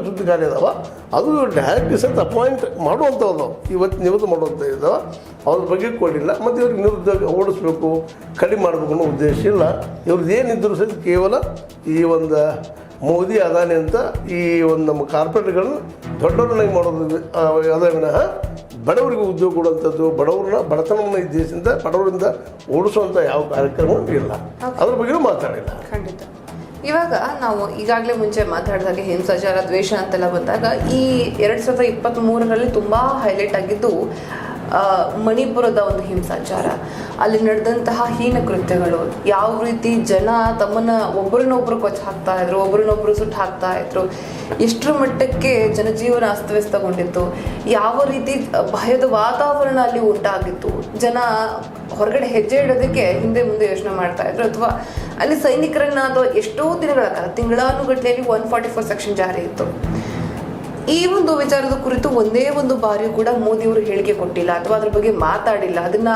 ಸುದ್ದಿಗಾರಿ ಅದಾವ, ಅದು ಡೈರೆಕ್ಟ್ ಸಹಿತ ಅಪಾಯಿಂಟ್ ಮಾಡುವಂಥವು ಇವತ್ತು ಮಾಡುವಂಥ ಇದ್ದಾವೆ. ಅವ್ರ ಬಗ್ಗೆ ಕೊಡಲಿಲ್ಲ. ಮತ್ತು ಇವ್ರಿಗೆ ನಿರುದ್ಯೋಗ ಓಡಿಸ್ಬೇಕು, ಕಡಿಮೆ ಮಾಡಬೇಕು ಅನ್ನೋ ಉದ್ದೇಶ ಇಲ್ಲ. ಇವ್ರದ್ದು ಏನಿದ್ರು ಸಹಿತ ಕೇವಲ ಈ ಒಂದು ಮೋದಿ ಅದಾನಿ ಅಂತ ಈ ಒಂದು ನಮ್ಮ ಕಾರ್ಪೊರೇಟ್ಗಳನ್ನ ದೊಡ್ಡವ್ರನ್ನಾಗಿ ಮಾಡೋದು ಅದೇ ವಿನಃ ಬಡವರಿಗೆ ಉದ್ಯೋಗ ಕೊಡುವಂಥದ್ದು, ಬಡತನವನ್ನು ಈ ದೇಶದಿಂದ ಬಡವರಿಂದ ಓಡಿಸುವಂಥ ಯಾವ ಕಾರ್ಯಕ್ರಮ ಇಲ್ಲ. ಅದ್ರ ಬಗ್ಗೆಯೂ ಮಾತಾಡಿಲ್ಲ. ಖಂಡಿತ. ಇವಾಗ ನಾವು ಈಗಾಗಲೇ ಮುಂಚೆ ಮಾತಾಡಿದಾಗ ಹಿಂಸಾಚಾರ, ದ್ವೇಷ ಅಂತೆಲ್ಲ ಬಂದಾಗ ಈ 2023ರಲ್ಲಿ ತುಂಬ ಹೈಲೈಟ್ ಆಗಿದ್ದು ಮಣಿಪುರದ ಒಂದು ಹಿಂಸಾಚಾರ, ಅಲ್ಲಿ ನಡೆದಂತಹ ಹೀನ ಕೃತ್ಯಗಳು, ಯಾವ ರೀತಿ ಜನ ತಮ್ಮನ್ನ ಒಬ್ಬರನ್ನೊಬ್ರು ಕೊಚ್ಚ ಹಾಕ್ತಾ ಇದ್ರು, ಒಬ್ಬರನ್ನೊಬ್ರು ಸುಟ್ಟು ಹಾಕ್ತಾ ಇದ್ರು, ಎಷ್ಟರ ಮಟ್ಟಕ್ಕೆ ಜನಜೀವನ ಅಸ್ತವ್ಯಸ್ತಗೊಂಡಿತ್ತು, ಯಾವ ರೀತಿ ಭಯದ ವಾತಾವರಣ ಅಲ್ಲಿ ಉಂಟಾಗಿತ್ತು, ಜನ ಹೊರಗಡೆ ಹೆಜ್ಜೆ ಇಡೋದಕ್ಕೆ ಹಿಂದೆ ಮುಂದೆ ಯೋಚನೆ ಮಾಡ್ತಾ ಇದ್ರು, ಅಥವಾ ಅಲ್ಲಿ ಸೈನಿಕರನ್ನ ಅಥವಾ ಎಷ್ಟೋ ದಿನಗಳ ಕಾಲ ತಿಂಗಳಾನುಗಟ್ಟಲೆಯಲ್ಲಿ 144 ಸೆಕ್ಷನ್ ಜಾರಿ ಇತ್ತು. ಈ ಒಂದು ವಿಚಾರದ ಕುರಿತು ಒಂದೇ ಒಂದು ಬಾರಿ ಕೂಡ ಮೋದಿಯವರು ಹೇಳಿಕೆ ಕೊಟ್ಟಿಲ್ಲ ಅಥವಾ ಅದ್ರ ಬಗ್ಗೆ ಮಾತಾಡಿಲ್ಲ. ಅದನ್ನ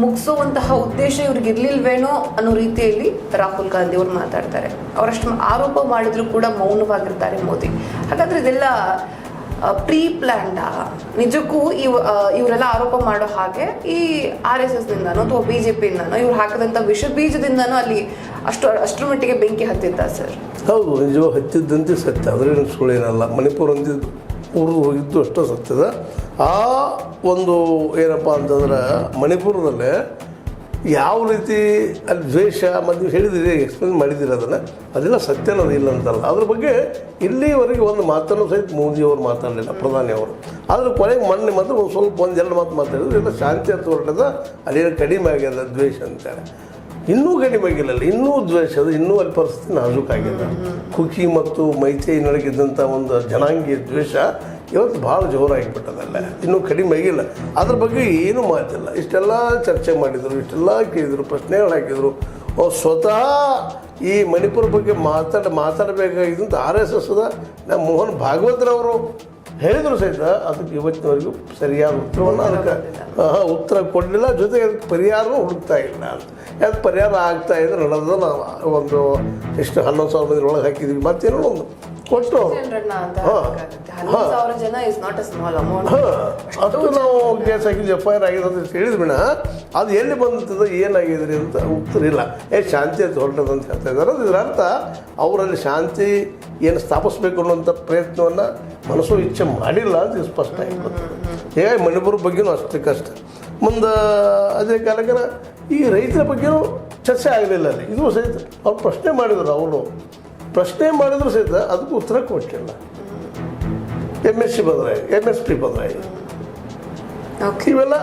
ಮುಗಿಸುವಂತಹ ಉದ್ದೇಶ ಇವ್ರಿಗೆ ಇರ್ಲಿಲ್ವೇನೋ ಅನ್ನೋ ರೀತಿಯಲ್ಲಿ ರಾಹುಲ್ ಗಾಂಧಿ ಅವರು ಮಾತಾಡ್ತಾರೆ. ಅವರಷ್ಟು ಆರೋಪ ಮಾಡಿದ್ರು ಕೂಡ ಮೌನವಾಗಿರ್ತಾರೆ ಮೋದಿ. ಹಾಗಾದ್ರೆ ಇದೆಲ್ಲ ಪ್ರೀ ಪ್ಲಾನ್ಡ್ ನಿಜಕ್ಕೂ ಇವರೆಲ್ಲ ಆರೋಪ ಮಾಡೋ ಹಾಗೆ ಈ RSS ದಿಂದನೋ ಅಥವಾ BJP-ಇಂದನೋ ಇವ್ರು ಹಾಕಿದಂಥ ವಿಷ ಬೀಜದಿಂದನೋ ಅಲ್ಲಿ ಅಷ್ಟರ ಮಟ್ಟಿಗೆ ಬೆಂಕಿ ಹತ್ತಿದ್ದ ಸರ್? ಹೌದು, ನಿಜವಾಗ ಹತ್ತಿದ್ದಂತೆ ಸತ್ಯ, ಅದರೇನು ಸುಳ್ಳೇನಲ್ಲ. ಮಣಿಪುರ ಅಂದಿದ್ದು ಊರು ಹೋಗಿದ್ದು ಅಷ್ಟೇ ಸತ್ಯದ. ಆ ಒಂದು ಏನಪ್ಪ ಅಂತಂದ್ರೆ ಮಣಿಪುರದಲ್ಲೇ ಯಾವ ರೀತಿ ಅಲ್ಲಿ ದ್ವೇಷ ಮತ್ತು ಹೇಳಿದಿರಿ, ಎಕ್ಸ್ಪ್ಲೇನ್ ಮಾಡಿದ್ದೀರಿ, ಅದೆಲ್ಲ ಸತ್ಯನದು ಇಲ್ಲ ಅಂತಲ್ಲ. ಅದ್ರ ಬಗ್ಗೆ ಇಲ್ಲಿವರೆಗೆ ಒಂದು ಮಾತನ್ನು ಸಹಿತ ಮೋದಿಯವರು ಮಾತಾಡಲಿಲ್ಲ, ಪ್ರಧಾನಿಯವರು. ಆದರೆ ಕೊನೆಗೆ ಮೊನ್ನೆ ಮಾತ್ರ ಒಂದೆರಡು ಮಾತು ಮಾತಾಡಿದ್ರು. ಎಲ್ಲ ಶಾಂತಿ ಅಂತ ಹೊರಟದ, ಅಲ್ಲೇನು ಕಡಿಮೆ ಆಗ್ಯದ ದ್ವೇಷ ಅಂತೇಳಿ. ಇನ್ನೂ ಕಡಿಮೆ ಆಗಿಲ್ಲ, ಇನ್ನೂ ದ್ವೇಷದ, ಇನ್ನೂ ಅಲ್ಲಿ ಪರಿಸ್ಥಿತಿ ನಾಜೂಕಾಗಿದೆ. ಕುಕಿ ಮತ್ತು ಮೈತೈ ನಡಗಿದ್ದಂಥ ಒಂದು ಜನಾಂಗೀಯ ದ್ವೇಷ ಇವತ್ತು ಭಾಳ ಜೋರಾಗಿಬಿಟ್ಟದಲ್ಲ, ಇನ್ನೂ ಕಡಿಮೆ ಆಗಿಲ್ಲ. ಅದ್ರ ಬಗ್ಗೆ ಏನೂ ಮಾತಿಲ್ಲ. ಇಷ್ಟೆಲ್ಲ ಚರ್ಚೆ ಮಾಡಿದರು, ಇಷ್ಟೆಲ್ಲ ಕೇಳಿದರು, ಪ್ರಶ್ನೆಗಳು ಹಾಕಿದರು. ಸ್ವತಃ ಈ ಮಣಿಪುರ ಬಗ್ಗೆ ಮಾತಾಡಬೇಕಾಗಿದ್ದಂಥ RSSದ ನಮ್ಮ ಮೋಹನ್ ಭಾಗವತ್ರವರು ಹೇಳಿದರು ಸಹಿತ ಅದಕ್ಕೆ ಇವತ್ತಿನವರೆಗೂ ಸರಿಯಾದ ಉತ್ತರವನ್ನು ಅದಕ್ಕೆ ಉತ್ತರ ಕೊಡಲಿಲ್ಲ. ಜೊತೆಗೆ ಅದಕ್ಕೆ ಪರಿಹಾರನೂ ಹುಡುಕ್ತಾ ಇಲ್ಲ ಅಂತ. ಯಾಕೆ ಪರಿಹಾರ ಆಗ್ತಾ ಇದ್ರೆ ನಡೆದ ನಾವು ಒಂದು ಎಷ್ಟು 11,000 ಮಂದಿ ಒಳಗೆ ಹಾಕಿದ್ವಿ, ಮತ್ತೇನೋ ಒಂದು ಕೊಟ್ಟು ಅಷ್ಟು ನಾವು ಕೇಸ್ ಹಾಕಿದ್ವಿ, FIR ಆಗಿದೆ ಅಂತ ಹೇಳಿದ್ಬಿಣ. ಅದು ಎಲ್ಲಿ ಬಂದಿರ್ತದೆ, ಏನಾಗಿದ್ರಿ ಅಂತ ಉತ್ತರ ಇಲ್ಲ. ಶಾಂತಿ ಅಂತ ಹೊರಟದ ಅಂತ ಹೇಳ್ತಾ ಇದ್ದಾರೆ. ಇದರ ಅರ್ಥ ಅವರಲ್ಲಿ ಶಾಂತಿ ಏನು ಸ್ಥಾಪಿಸ್ಬೇಕು ಅನ್ನುವಂಥ ಪ್ರಯತ್ನವನ್ನು ಮನಸ್ಸು ಇಚ್ಛೆ ಮಾಡಿಲ್ಲ ಅಂತ ಸ್ಪಷ್ಟ ಆಗಿರುತ್ತೆ. ಹೀಗಾಗಿ ಮಣಿಪುರ ಬಗ್ಗೆನೂ ಅಷ್ಟೇ ಕಷ್ಟ. ಮುಂದೆ ಅದೇ ಕಾಲಕ್ಕೆ ಈ ರೈತರ ಬಗ್ಗೆನೂ ಚರ್ಚೆ ಆಗಲಿಲ್ಲ ಅಲ್ಲಿ. ಇದು ಸಹಿತ ಅವ್ರು ಪ್ರಶ್ನೆ ಮಾಡಿದ್ರು ಸಹಿತ ಅದಕ್ಕೂ ಉತ್ತರ ಕೊಟ್ಟಿಲ್ಲ. MSP ಬದಲಾಗಿ ಇವೆಲ್ಲ